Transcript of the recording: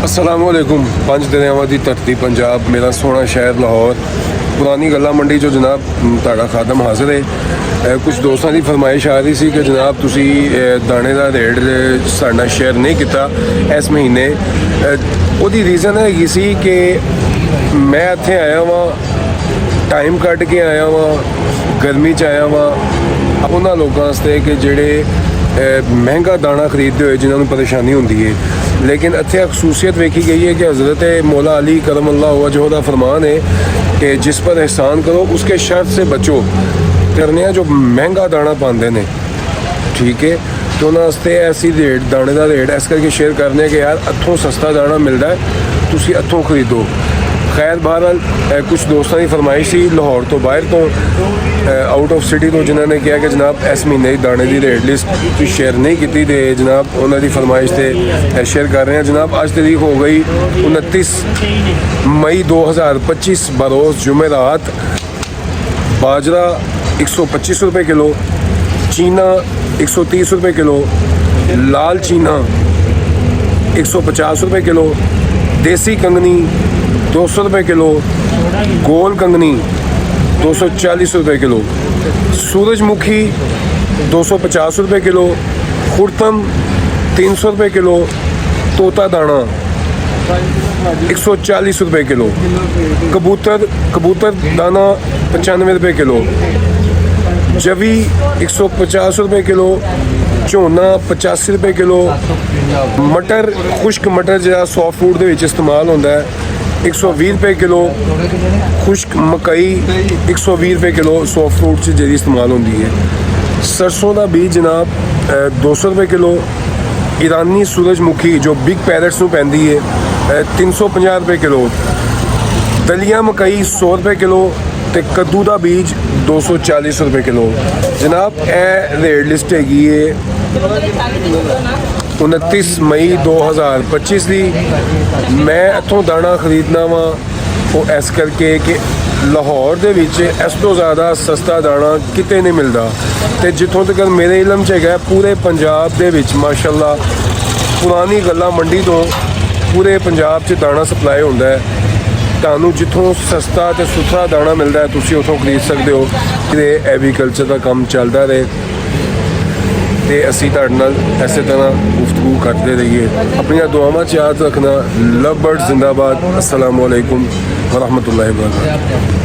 अस्सलामुअलैकुम। पंज दरियावां दी धरती पंजाब, मेरा सोहना शहर लाहौर, पुरानी गल्ला मंडी जो जनाब तुहाडा खादम हाजिर है। कुछ दोस्तों की फरमाइश आ रही सी कि जनाब तुसी दाने का रेट साडे नाल शेयर नहीं किया इस महीने। ਉਹਦੀ रीज़न हैगी सी कि मैं इत्थे आया वां, टाइम कट के आया वां, गर्मी च आया वां उन्हां लोकां वास्ते कि जिहड़े महंगा दाना खरीदते हुए जिन्होंने परेशानी होंदी है। लेकिन इत्थे खसूसियत वेखी गई है कि हज़रत मौला अली करम अल्लाह वजह का फरमान है कि जिस पर एहसान करो उसके शर्त से बचो। करने जो महंगा दाना पाते हैं, ठीक है, तो उन्होंने ऐसी रेट दाने का रेट इस करके शेयर करने कि यार इत्थों सस्ता दाना मिलता है, तुसी इत्थों खरीदो। खैर बहरहाल कुछ दोस्तों की फरमाइश थी लाहौर तो बाहर तो आउट ऑफ सिटी तो जिन्होंने कहा कि जनाब इस महीने की दाने की रेट लिस्ट शेयर नहीं की, तो जनाब उन्होंने फरमाइश से शेयर कर रहे हैं। जनाब अज तारीख हो गई 29 मई 2025 बरोज़ जुमेरात। बाजरा 125 रुपये किलो, चीना 130 रुपये किलो, लाल चीना 150 रुपये किलो, देसी कंगनी 200 रुपये किलो, गोल कंगनी 240 रुपये किलो, सूरजमुखी 250 रुपये किलो, खुर्तम 300 रुपये किलो, तोता दाना 140 रुपये किलो, कबूतर दाना 95 रुपये किलो, जवी 150 रुपये किलो, झोना 85 रुपये किलो, मटर खुश्क मटर जो सॉफ्ट फूड के इस्तेमाल होता है 120 रुपये किलो, खुश्क मकई 120 रुपये किलो सॉफ्ट फूड से जी इस्तेमाल होती है। सरसों का बीज जनाब 200 रुपये किलो, ईरानी सूरजमुखी जो बिग पैरट्स में पैंदी है 350 रुपये किलो, दलिया मकई 100 रुपये किलो, तो कद्दू का बीज 240 रुपये किलो। जनाब ए रेट लिस्ट हैगी है 29 मई 2025 की। मैं इत्थों दाना खरीदना वा वो इस करके कि लाहौर दे विच इस तो ज़्यादा सस्ता दाना किते नहीं मिलता, तो जितों तक मेरे इलम च है पूरे पंजाब दे विच माशाअल्लाह पुरानी गल्ला मंडी तो पूरे पंजाब च दाना सप्लाई होता है। ਤੁਹਾਨੂੰ ਜਿੱਥੋਂ ਸਸਤਾ ਤੇ ਸੁਥਰਾ ਦਾਣਾ ਮਿਲਦਾ ਹੈ ਤੁਸੀਂ ਉੱਥੋਂ ਖਰੀਦ ਸਕਦੇ ਹੋ। ਤੇ ਐਗਰੀਕਲਚਰ ਦਾ ਕੰਮ ਚੱਲਦਾ ਰਹੇ ਤੇ ਅਸੀਂ ਤੁਹਾਡੇ ਨਾਲ ਇਸੇ ਤਰ੍ਹਾਂ ਗੁਫ਼ਤਗੂ ਕਰਦੇ ਰਹੀਏ। ਆਪਣੀਆਂ ਦੁਆਵਾਂ 'ਚ ਯਾਦ ਰੱਖਣਾ। ਲਵ ਬਰਡ ਜ਼ਿੰਦਾਬਾਦ। अस्सलामु अलैकुम व रहमतुल्लाहि व बरकातहू।